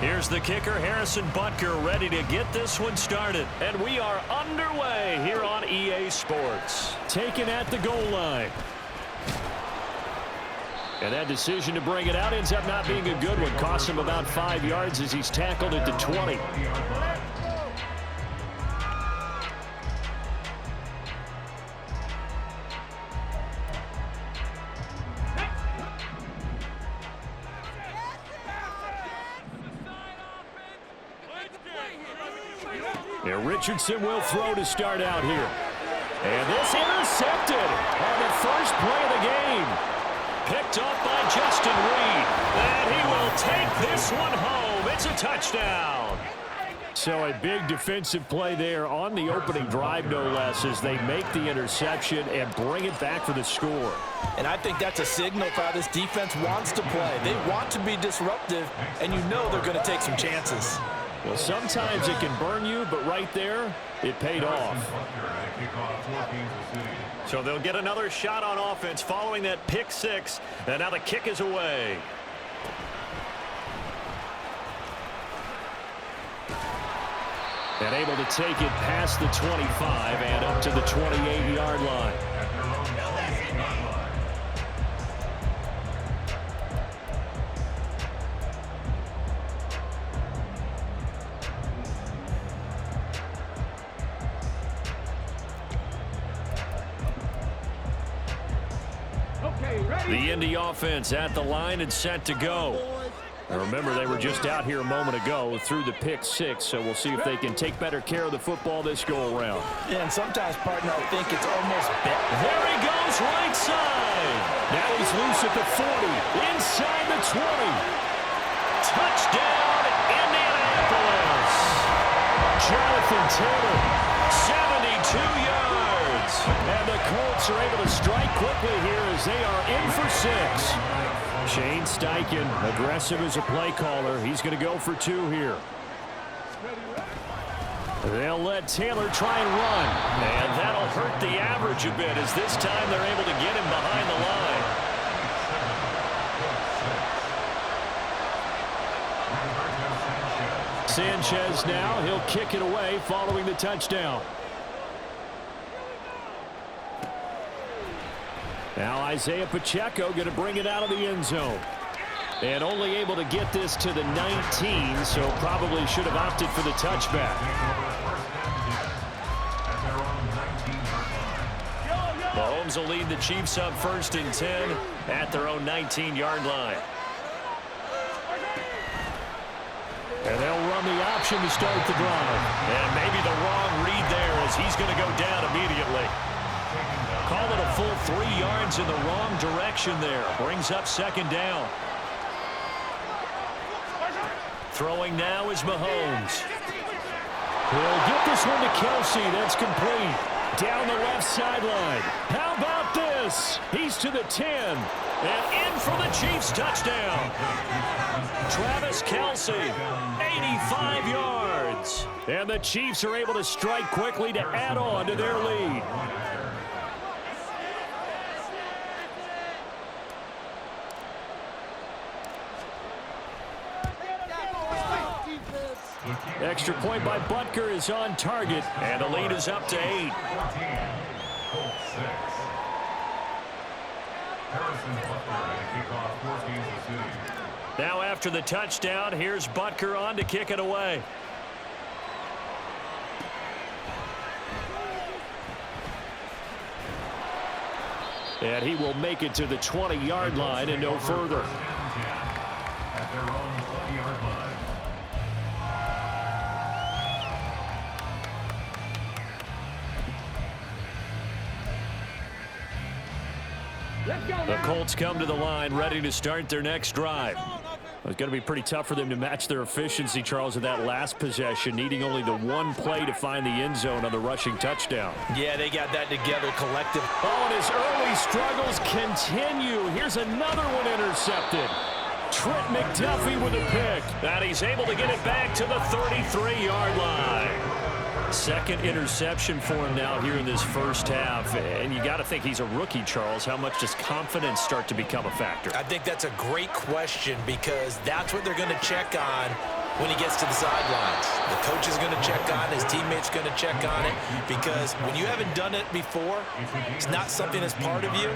Here's the kicker, Harrison Butker, ready to get this one started. And we are underway here on EA Sports. Taken at the goal line. And that decision to bring it out ends up not being a good one. Costs him about 5 yards as he's tackled at the 20. And Richardson will throw to start out here. And this intercepted on the first play of the game. Picked up by Justin Reed. And he will take this one home. It's a touchdown. So a big defensive play there on the opening drive, no less, as they make the interception and bring it back for the score. And I think that's a signal for how this defense wants to play. They want to be disruptive, and you know they're going to take some chances. Well, sometimes it can burn you, but right there, it paid off. So they'll get another shot on offense following that pick six, and now the kick is away. And able to take it past the 25 and up to the 28-yard line. The Indy offense at the line and set to go. Now remember, they were just out here a moment ago through the pick six, so we'll see if they can take better care of the football this go-around. Yeah, and sometimes, partner, I think it's almost better. There he goes, right side. Now he's loose at the 40, inside the 20. Touchdown, Indianapolis. Jonathan Taylor, 72 yards. And the Colts are able to strike quickly here as they are in for 6. Shane Steichen, aggressive as a play caller. He's going to go for 2 here. They'll let Taylor try and run. And that'll hurt the average a bit as this time they're able to get him behind the line. Sanchez now, he'll kick it away following the touchdown. Now Isaiah Pacheco going to bring it out of the end zone. And only able to get this to the 19, so probably should have opted for the touchback. Mahomes will lead the Chiefs up 1st and 10 at their own 19-yard line. And they'll run the option to start the drive. And maybe the wrong read there as he's going to go down immediately. Call it a full 3 yards in the wrong direction there. Brings up 2nd down. Throwing now is Mahomes. He'll get this one to Kelsey. That's complete. Down the left sideline. How about this? He's to the 10. And in for the Chiefs touchdown. Travis Kelsey, 85 yards. And the Chiefs are able to strike quickly to add on to their lead. Extra point by Butker is on target, and the lead is up to 8. Now after the touchdown, here's Butker on to kick it away. And he will make it to the 20-yard line and no further. The Colts come to the line ready to start their next drive. It's going to be pretty tough for them to match their efficiency, Charles, in that last possession, needing only the one play to find the end zone on the rushing touchdown. Yeah, they got that together collective. Oh, and his early struggles continue. Here's another one intercepted. Trent McDuffie with a pick. And he's able to get it back to the 33-yard line. Second interception for him now here in this first half. And you got to think he's a rookie, Charles. How much does confidence start to become a factor? I think that's a great question because that's what they're going to check on when he gets to the sidelines. The coach is going to check on it. His teammate's going to check on it, because when you haven't done it before, it's not something that's part of you.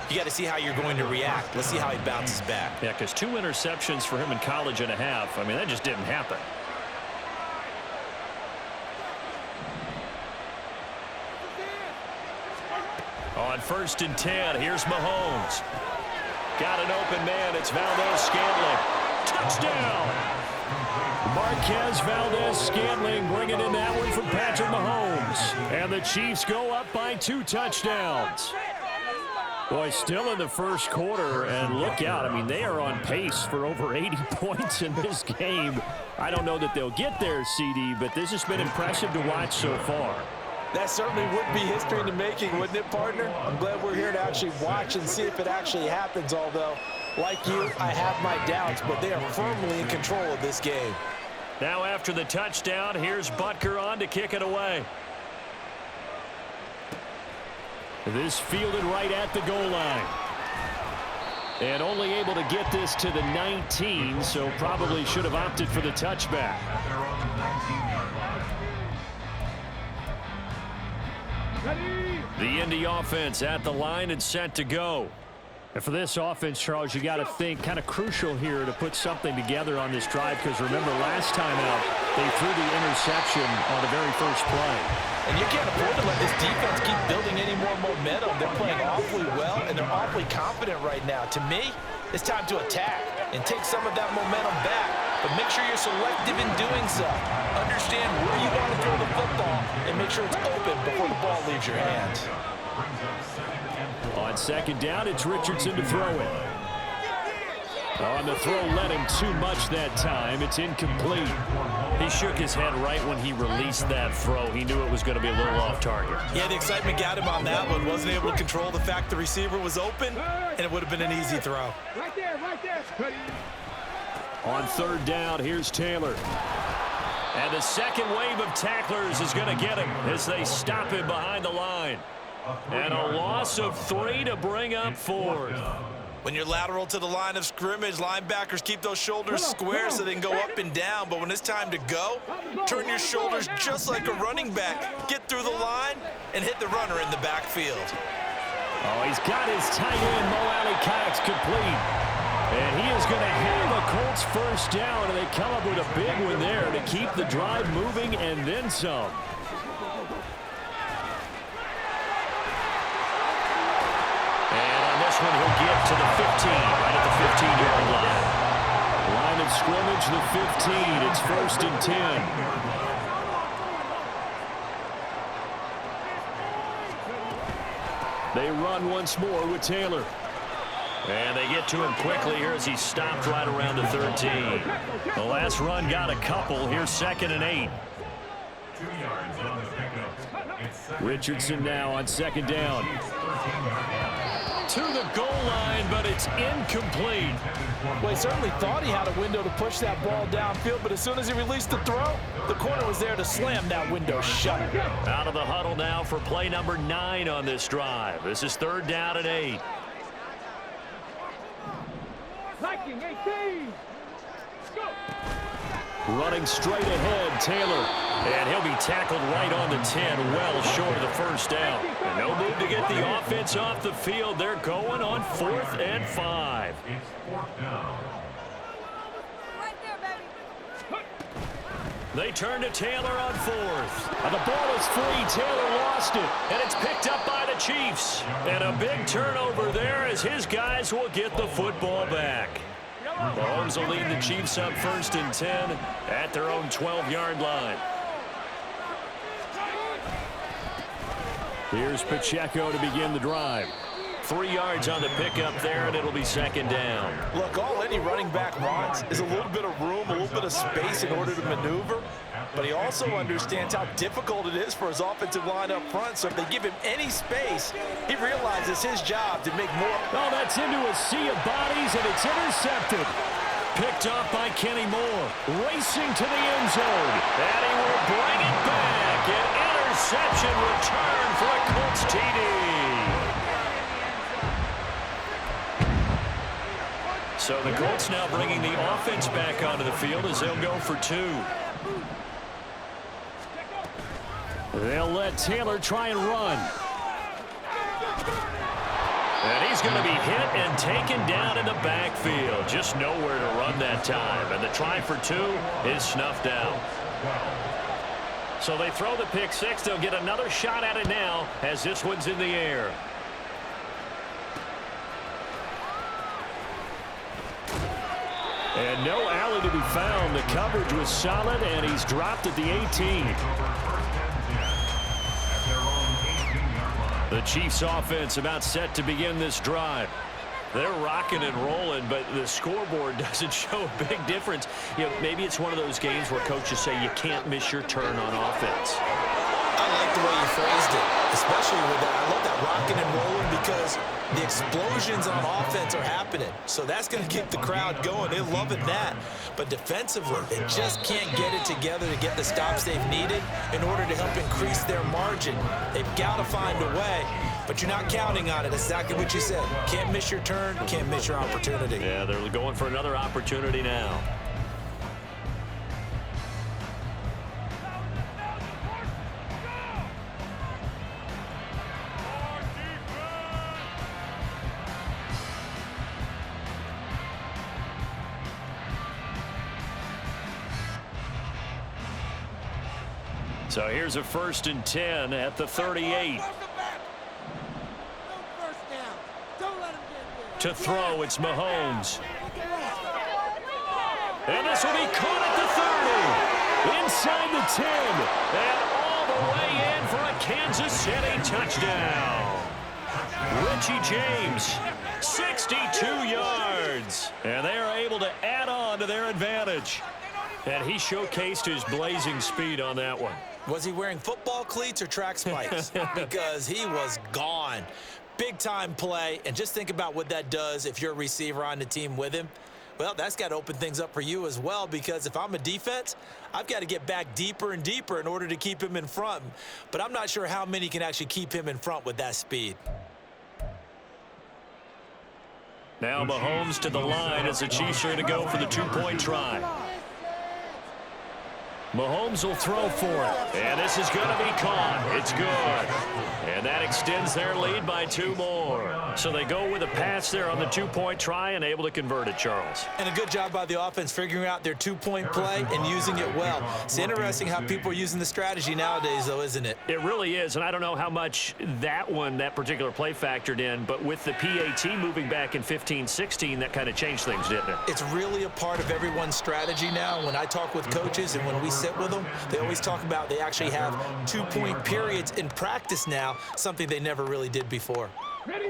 You got to see how you're going to react. Let's see how he bounces back. Yeah, because 2 interceptions for him in college and a half. I mean, that just didn't happen. On 1st and 10, here's Mahomes. Got an open man. It's Valdez-Scantling. Touchdown! Marquez Valdez-Scantling bringing in that one from Patrick Mahomes. And the Chiefs go up by 2 touchdowns. Boy, still in the first quarter, and look out. I mean, they are on pace for over 80 points in this game. I don't know that they'll get there, CD, but this has been impressive to watch so far. That certainly would be history in the making, wouldn't it, partner? I'm glad we're here to actually watch and see if it actually happens, although, like you, I have my doubts, but they are firmly in control of this game. Now after the touchdown, here's Butker on to kick it away. This fielded right at the goal line. And only able to get this to the 19, so probably should have opted for the touchback. The Indy offense at the line and set to go. And for this offense, Charles, you got to think kind of crucial here to put something together on this drive, because remember last time out they threw the interception on the very first play. And you can't afford to let this defense keep building any more momentum. They're playing awfully well, and they're awfully confident right now. To me, it's time to attack and take some of that momentum back, but make sure you're selective in doing so. Understand where you want to throw the football and make sure it's open before the ball leaves your hands. On 2nd down, it's Richardson to throw it. On the throw, led him too much that time. It's incomplete. He shook his head right when he released that throw. He knew it was going to be a little off target. Yeah, the excitement got him on that one. Wasn't able to control the fact the receiver was open, and it would have been an easy throw. Right there, right there. On 3rd down, here's Taylor. And the second wave of tacklers is going to get him as they stop him behind the line. And a loss of 3 to bring up 4th. When you're lateral to the line of scrimmage, linebackers keep those shoulders square so they can go up and down. But when it's time to go, turn your shoulders just like a running back. Get through the line and hit the runner in the backfield. Oh, he's got his tight end, Mo Alley-Cox, complete. And he is going to have a Colts first down, and they come up with a big one there to keep the drive moving and then some. And on this one, he'll get to the 15, right at the 15-yard line. Line of scrimmage, the 15. It's 1st and 10. They run once more with Taylor. And they get to him quickly here as he stopped right around the 13. The last run got a couple. Here's 2nd and 8. Richardson now on 2nd down. To the goal line, but it's incomplete. Well, he certainly thought he had a window to push that ball downfield, but as soon as he released the throw, the corner was there to slam that window shut. Out of the huddle now for play number 9 on this drive. This is 3rd down and 8. Liking 18. Go. Running straight ahead, Taylor. And he'll be tackled right on the 10, well short of the first down. And no move to get the offense off the field. They're going on 4th and 5. They turn to Taylor on 4th. And the ball is free. Taylor lost it. And it's picked up by the Chiefs. And a big turnover there as his guys will get the football back. Mahomes will lead the Chiefs up 1st and 10 at their own 12-yard line. Here's Pacheco to begin the drive. 3 yards on the pickup there, and it'll be 2nd down. Look, all any running back wants is a little bit of room, a little bit of space in order to maneuver. But he also understands how difficult it is for his offensive line up front. So if they give him any space, he realizes his job to make more. Oh, that's into a sea of bodies, and it's intercepted. Picked off by Kenny Moore. Racing to the end zone. And he will bring it back. An interception return for a Colts TD. So the Colts now bringing the offense back onto the field as they'll go for 2. They'll let Taylor try and run. And he's going to be hit and taken down in the backfield. Just nowhere to run that time. And the try for 2 is snuffed out. So they throw the pick 6. They'll get another shot at it now as this one's in the air. And no alley to be found. The coverage was solid, and he's dropped at the 18. The Chiefs offense about set to begin this drive. They're rocking and rolling, but the scoreboard doesn't show a big difference. You know, maybe it's one of those games where coaches say you can't miss your turn on offense. I like the way you phrased it, especially with that. I love that rocking and rolling because the explosions on offense are happening. So that's going to keep the crowd going. They're loving that. But defensively, they just can't get it together to get the stops they've needed in order to help increase their margin. They've got to find a way, but you're not counting on it. That's exactly what you said. Can't miss your turn, can't miss your opportunity. Yeah, they're going for another opportunity now. So here's a 1st and 10 at the 38. To throw, it's Mahomes. And this will be caught at the 30. Inside the 10. And all the way in for a Kansas City touchdown. Richie James, 62 yards. And they are able to add on to their advantage. And he showcased his blazing speed on that one. Was he wearing football cleats or track spikes? Because he was gone. Big-time play, and just think about what that does if you're a receiver on the team with him. Well, that's got to open things up for you as well, because if I'm a defense, I've got to get back deeper and deeper in order to keep him in front. But I'm not sure how many can actually keep him in front with that speed. Now Mahomes to the line as the Chiefs are going to go for the 2-point try. Mahomes will throw for it. And this is going to be caught. It's good. And that extends their lead by 2 more. So they go with a pass there on the 2-point try and able to convert it, Charles. And a good job by the offense figuring out their 2-point play and using it well. It's interesting how people are using the strategy nowadays, though, isn't it? It really is. And I don't know how much that particular play factored in. But with the PAT moving back in 15-16, that kind of changed things, didn't it? It's really a part of everyone's strategy now. When I talk with coaches and when we sit with them, they always talk about they actually have 2-point periods in practice now, something they never really did before. Ready.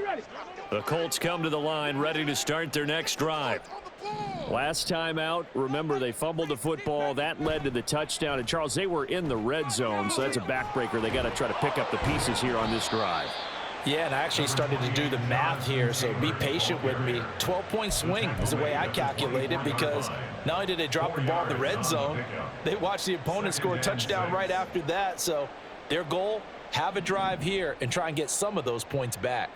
The Colts come to the line ready to start their next drive. Last time out, remember, they fumbled the football. That led to the touchdown. And, Charles, they were in the red zone, so that's a backbreaker. They got to try to pick up the pieces here on this drive. Yeah, and I actually started to do the math here, so be patient with me. 12-point swing is the way I calculate it, because not only did they drop the ball in the red zone, they watched the opponent score a touchdown right after that. So their goal, have a drive here and try and get some of those points back.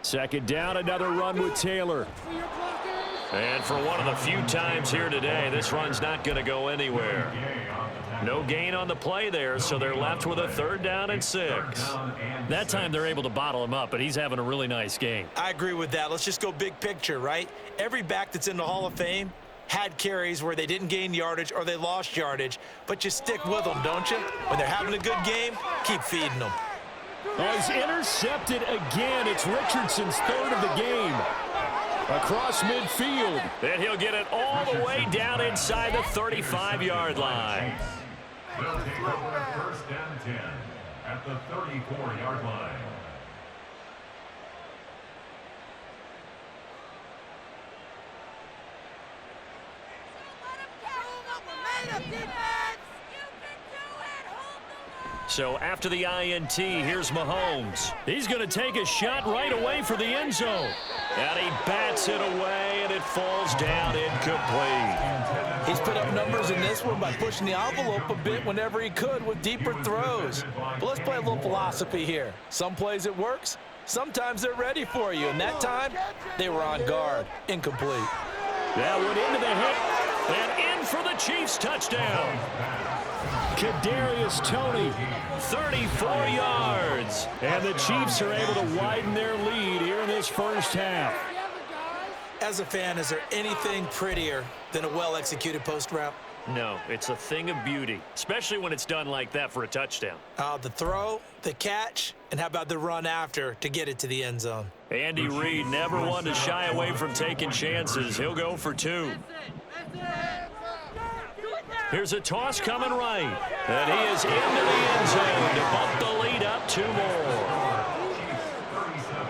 Second down, another run with Taylor. And for one of the few times here today, this run's not going to go anywhere. No gain on the play there, so they're left with a 3rd down and 6. That time they're able to bottle him up, but he's having a really nice game. I agree with that. Let's just go big picture, right? Every back that's in the Hall of Fame had carries where they didn't gain yardage or they lost yardage, but you stick with them, don't you? When they're having a good game, keep feeding them. Oh, he's intercepted again. It's Richardson's 3rd of the game. Across midfield. And he'll get it all the way down inside the 35-yard line. They'll throw at 1st and 10 at the 34-yard line. So after the INT, here's Mahomes. He's going to take a shot right away for the end zone. And he bats it away, and it falls down incomplete. He's put up numbers in this one by pushing the envelope a bit whenever he could with deeper throws. But let's play a little philosophy here. Some plays it works, Sometimes they're ready for you, and that time, they were on guard. Incomplete. That went into the hit, and in for the Chiefs touchdown. Kadarius Toney, 34 yards. And the Chiefs are able to widen their lead here in this first half. As a fan, is there anything prettier than a well-executed post route? No, it's a thing of beauty, especially when it's done like that for a touchdown. The throw, the catch, and how about the run after to get it to the end zone? Andy Reid never one to shy away from taking chances. He'll go for two. Here's a toss coming right. And he is into the end zone to bump the lead up two more. 37,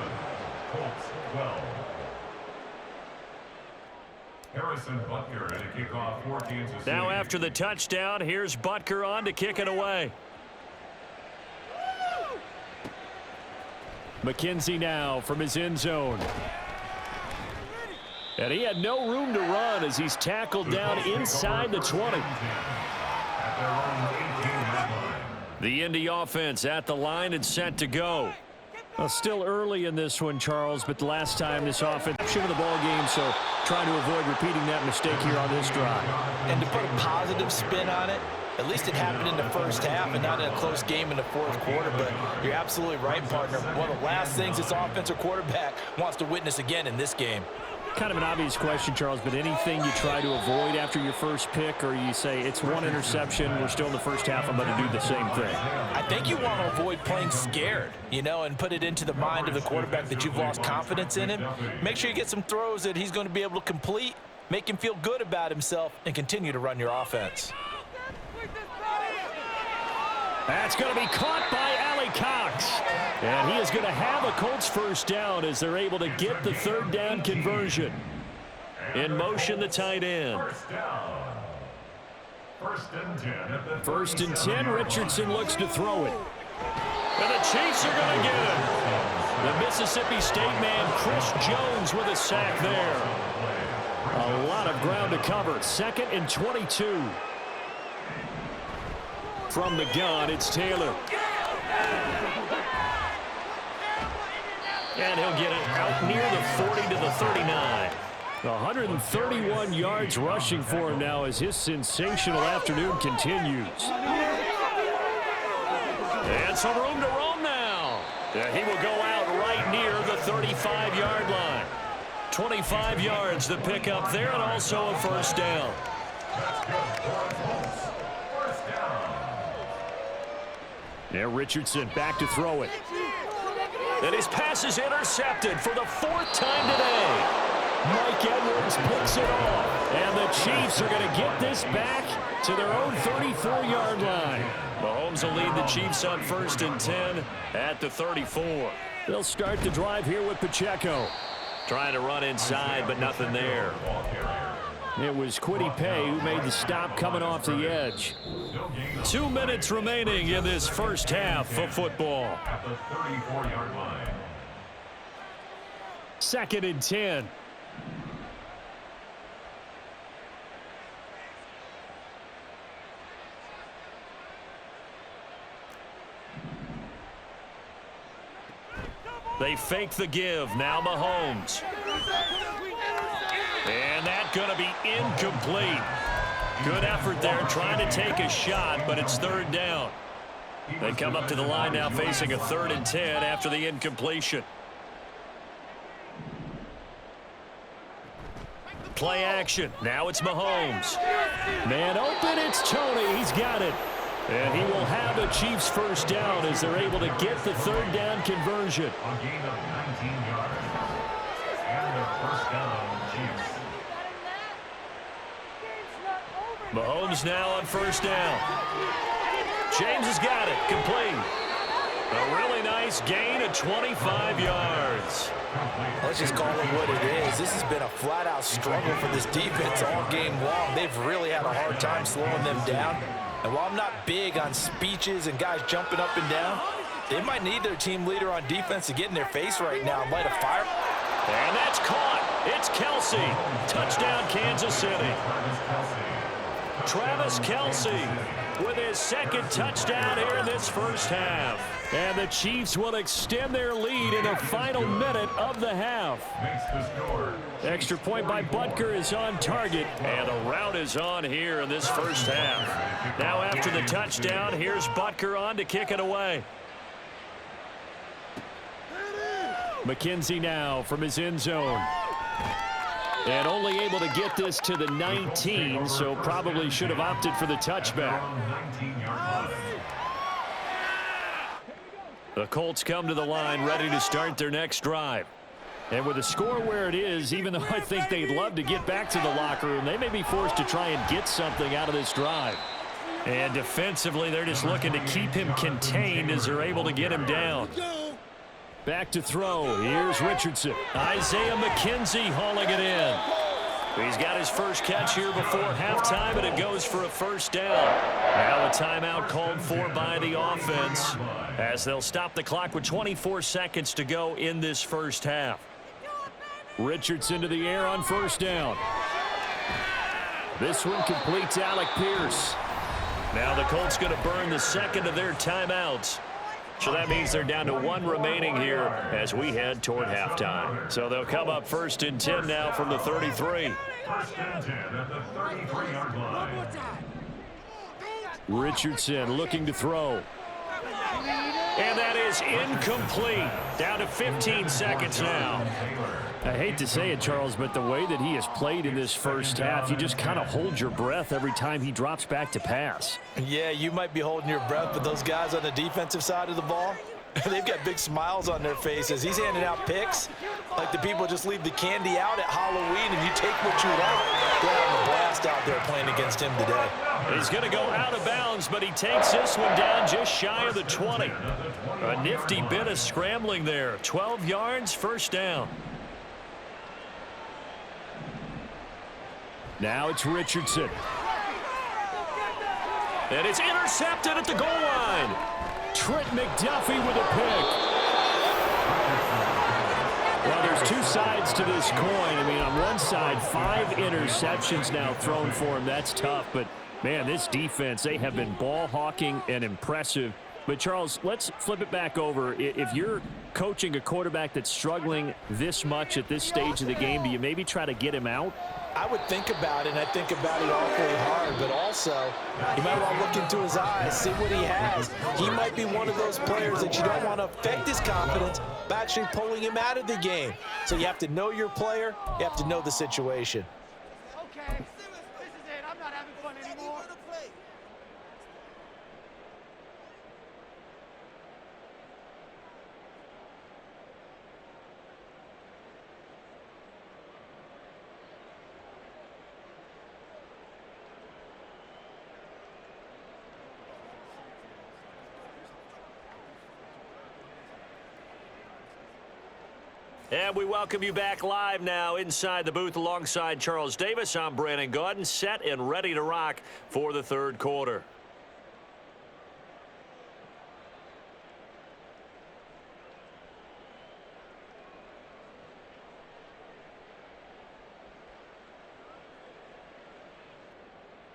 Colts 12. Harrison Butker at a kickoff for Kansas City. Now after the touchdown, here's Butker on to kick it away. McKenzie now from his end zone. And he had no room to run as he's tackled down inside the 20. The Indy offense at the line and set to go. Well, still early in this one, Charles, but the last time this offense of the ball game, so trying to avoid repeating that mistake here on this drive. And to put a positive spin on it, at least it happened in the first half and not in a close game in the fourth quarter. But you're absolutely right, partner. One of the last things this offensive quarterback wants to witness again in this game. Kind of an obvious question, Charles, but anything you try to avoid after your first pick, or you say it's one interception, we're still in the first half, I'm going to do the same thing? I think you want to avoid playing scared, and put it into the mind of the quarterback that you've lost confidence in him. Make sure you get some throws that he's going to be able to complete, make him feel good about himself, and continue to run your offense. That's going to be caught by Allie Cox. And he is going to have a Colts first down as they're able to get the third down conversion. In motion, the tight end. First and 10, Richardson looks to throw it. And the Chiefs are going to get it. The Mississippi State man, Chris Jones, with a sack there. A lot of ground to cover. Second and 22. From the gun, it's Taylor. And he'll get it out near the 40 to the 39. 131 yards rushing for him now as his sensational afternoon continues. And some room to roam now. He will go out right near the 35-yard line. 25 yards to pick up there, and also a first down. Now Richardson back to throw it. And his pass is intercepted for the fourth time today. Mike Edwards picks it off. And the Chiefs are going to get this back to their own 34-yard line. Mahomes will lead the Chiefs on first and 10 at the 34. They'll start the drive here with Pacheco. Trying to run inside, but nothing there. It was Kwity Paye who made the stop coming off the edge. 2 minutes remaining in this first half of football. At the 34-yard line. Second and 10. They fake the give. Now Mahomes. And that's going to be incomplete. Good effort there trying to take a shot, but it's third down. They come up to the line now facing a 3rd and 10 after the incompletion. Play action. Now it's Mahomes. Man open, it's Toney. He's got it. And he will have the Chiefs first down as they're able to get the third down conversion. A gain of 19 yards. And the first down, Chiefs. Mahomes now on first down. James has got it. Complete. A really nice gain of 25 yards. Let's just call it what it is. This has been a flat-out struggle for this defense all game long. They've really had a hard time slowing them down. And while I'm not big on speeches and guys jumping up and down, they might need their team leader on defense to get in their face right now and light a fire. And that's caught. It's Kelsey. Touchdown, Kansas City. Travis Kelce with his second touchdown here in this first half. And the Chiefs will extend their lead in the final minute of the half. Extra point by Butker is on target, and the route is on here in this first half. Now after the touchdown, here's Butker on to kick it away. McKenzie now from his end zone. And only able to get this to the 19, so probably should have opted for the touchback. The Colts come to the line ready to start their next drive. And with the score where it is, even though I think they'd love to get back to the locker room, they may be forced to try and get something out of this drive. And defensively, they're just looking to keep him contained as they're able to get him down. Back to throw. Here's Richardson. Isaiah McKenzie hauling it in. He's got his first catch here before halftime, and it goes for a first down. Now a timeout called for by the offense as they'll stop the clock with 24 seconds to go in this first half. Richardson to the air on first down. This one completes Alec Pierce. Now the Colts going to burn the second of their timeouts. So that means they're down to one remaining here as we head toward halftime. So they'll come up first and 10 now from the 33. First and 10 at the 33-yard line. Richardson looking to throw. And that is incomplete. Down to 15 seconds now. I hate to say it, Charles, but the way that he has played in this first half, you just kind of hold your breath every time he drops back to pass. Yeah, you might be holding your breath, but those guys on the defensive side of the ball, they've got big smiles on their faces. He's handing out picks like the people just leave the candy out at Halloween and you take what you want. They're having a blast out there playing against him today. He's going to go out of bounds, but he takes this one down just shy of the 20. A nifty bit of scrambling there. 12 yards, first down. Now it's Richardson. And it's intercepted at the goal line. Trent McDuffie with a pick. Well, there's two sides to this coin. I mean, on one side, 5 interceptions now thrown for him. That's tough. But, man, this defense, they have been ball hawking and impressive. But, Charles, let's flip it back over. If you're coaching a quarterback that's struggling this much at this stage of the game, do you maybe try to get him out? I would think about it, and I think about it awfully hard, but also you might want to look into his eyes, see what he has. He might be one of those players that you don't want to affect his confidence by actually pulling him out of the game. So you have to know your player, you have to know the situation. Okay, this is it. I'm not having fun anymore. And we welcome you back live now inside the booth alongside Charles Davis. I'm Brandon Gaudin, set and ready to rock for the third quarter.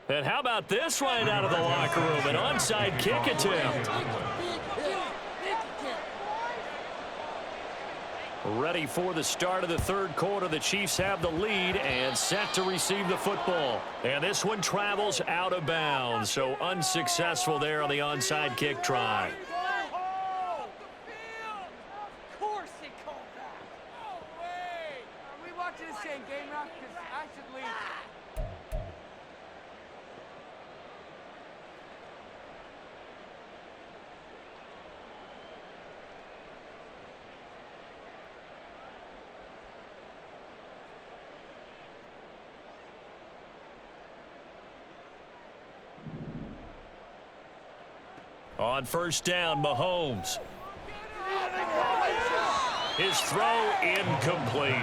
And how about this right out of the locker room? An onside kick attempt. Ready for the start of the third quarter. The Chiefs have the lead and set to receive the football. And this one travels out of bounds. So unsuccessful there on the onside kick try. Of course they called that. No way. Are we watching the same game now? Because I should leave. On first down, Mahomes. His throw incomplete.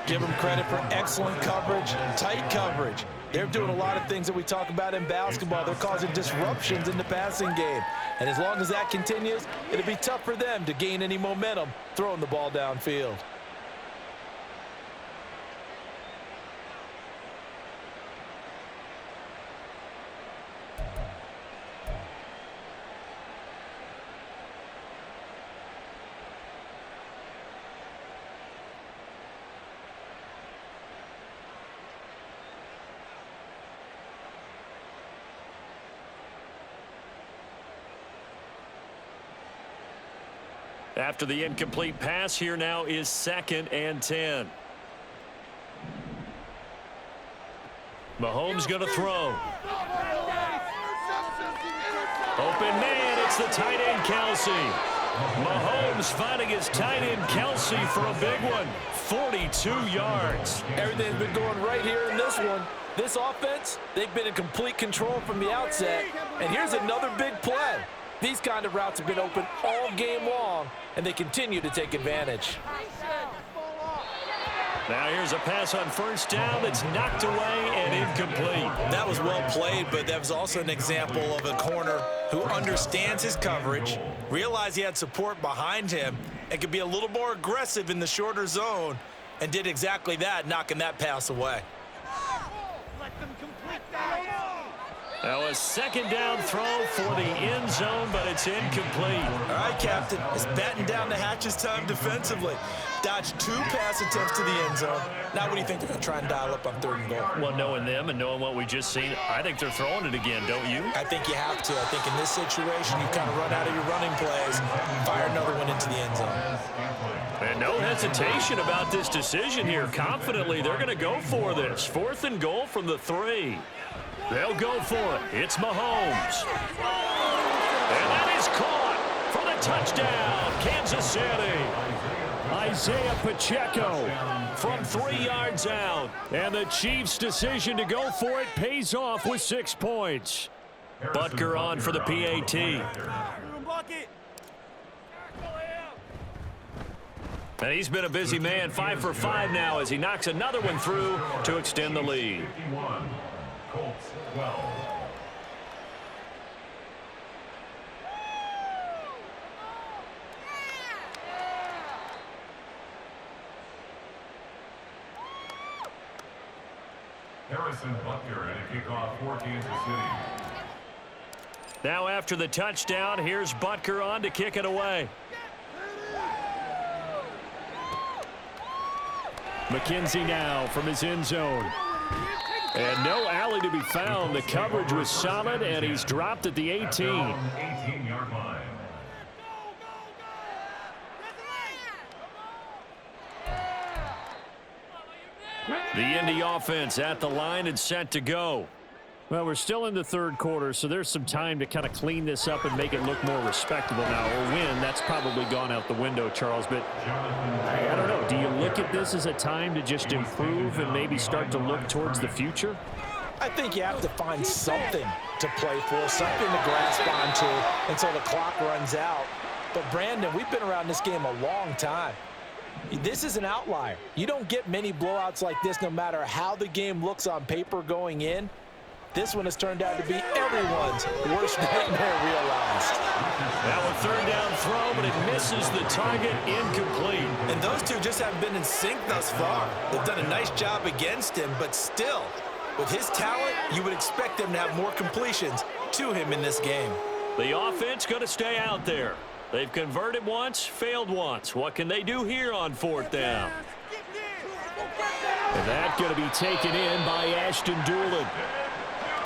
Give them credit for excellent coverage, tight coverage. They're doing a lot of things that we talk about in basketball. They're causing disruptions in the passing game. And as long as that continues, it'll be tough for them to gain any momentum throwing the ball downfield. After the incomplete pass, here now is 2nd and 10. Mahomes going to throw. Open man, it's the tight end, Kelsey. Mahomes finding his tight end, Kelsey, for a big one. 42 yards. Everything's been going right here in this one. This offense, they've been in complete control from the outset. And here's another big play. These kind of routes have been open all game long, and they continue to take advantage. Now here's a pass on 1st down that's knocked away and incomplete. That was well played, but that was also an example of a corner who understands his coverage, realized he had support behind him, and could be a little more aggressive in the shorter zone, and did exactly that, knocking that pass away. Now a 2nd down throw for the end zone, but it's incomplete. All right, Captain, it's batten down the hatches time defensively. Dodged 2 pass attempts to the end zone. Now what do you think they're going to try and dial up on 3rd and goal? Well, knowing them and knowing what we just seen, I think they're throwing it again, don't you? I think you have to. I think in this situation, you kind of run out of your running plays, fire another one into the end zone. And no hesitation about this decision here. Confidently, they're going to go for this. 4th and goal from the 3. They'll go for it. It's Mahomes. And that is caught for the touchdown, Kansas City. Isaiah Pacheco from 3 yards out. And the Chiefs' decision to go for it pays off with 6 points. Butker on for the PAT. And he's been a busy man, 5 for 5 now as he knocks another one through to extend the lead. Colts 12. Harrison Butker and a kickoff for Kansas City. Now after the touchdown, here's Butker on to kick it away. McKenzie now from his end zone. And no alley to be found. The coverage was solid, and he's dropped at the 18. 18-yard line. The Indy offense at the line and set to go. Well, we're still in the 3rd quarter, so there's some time to kind of clean this up and make it look more respectable now. Or win, that's probably gone out the window, Charles. But I don't know. Do you look at this as a time to just improve and maybe start to look towards the future? I think you have to find something to play for, something to grasp onto until the clock runs out. But, Brandon, we've been around this game a long time. This is an outlier. You don't get many blowouts like this no matter how the game looks on paper going in. This one has turned out to be everyone's worst nightmare realized. Now a 3rd down throw, but it misses the target, incomplete. And those two just haven't been in sync thus far. They've done a nice job against him, but still, with his talent, you would expect them to have more completions to him in this game. The offense going to stay out there. They've converted once, failed once. What can they do here on 4th down? And that's going to be taken in by Ashton Doolin.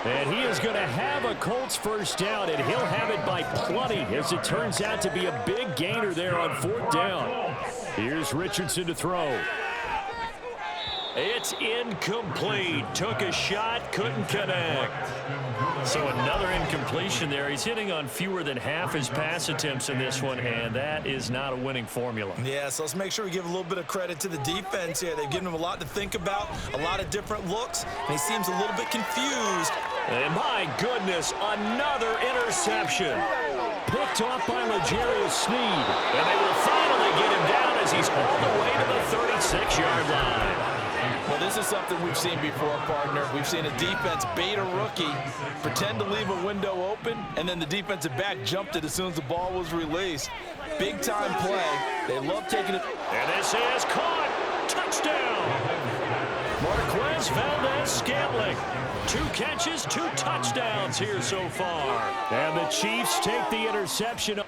And he is going to have a Colts 1st down, and he'll have it by plenty, as it turns out to be a big gainer there on 4th down. Here's Richardson to throw. It's incomplete. Took a shot, couldn't connect. So another incompletion there. He's hitting on fewer than half his pass attempts in this one, and that is not a winning formula. Yeah, so let's make sure we give a little bit of credit to the defense here. They've given him a lot to think about, a lot of different looks, and he seems a little bit confused. And my goodness, another interception. Picked off by L'Jarius Sneed. And they will finally get him down as he's all the way to the 36-yard line. Well, this is something we've seen before, partner. We've seen a defense bait a rookie, pretend to leave a window open, and then the defensive back jumped it as soon as the ball was released. Big-time play. They love taking it. And this is caught. Touchdown. Marquez Valdez-Scantling. 2 catches, 2 touchdowns here so far. And the Chiefs take the interception.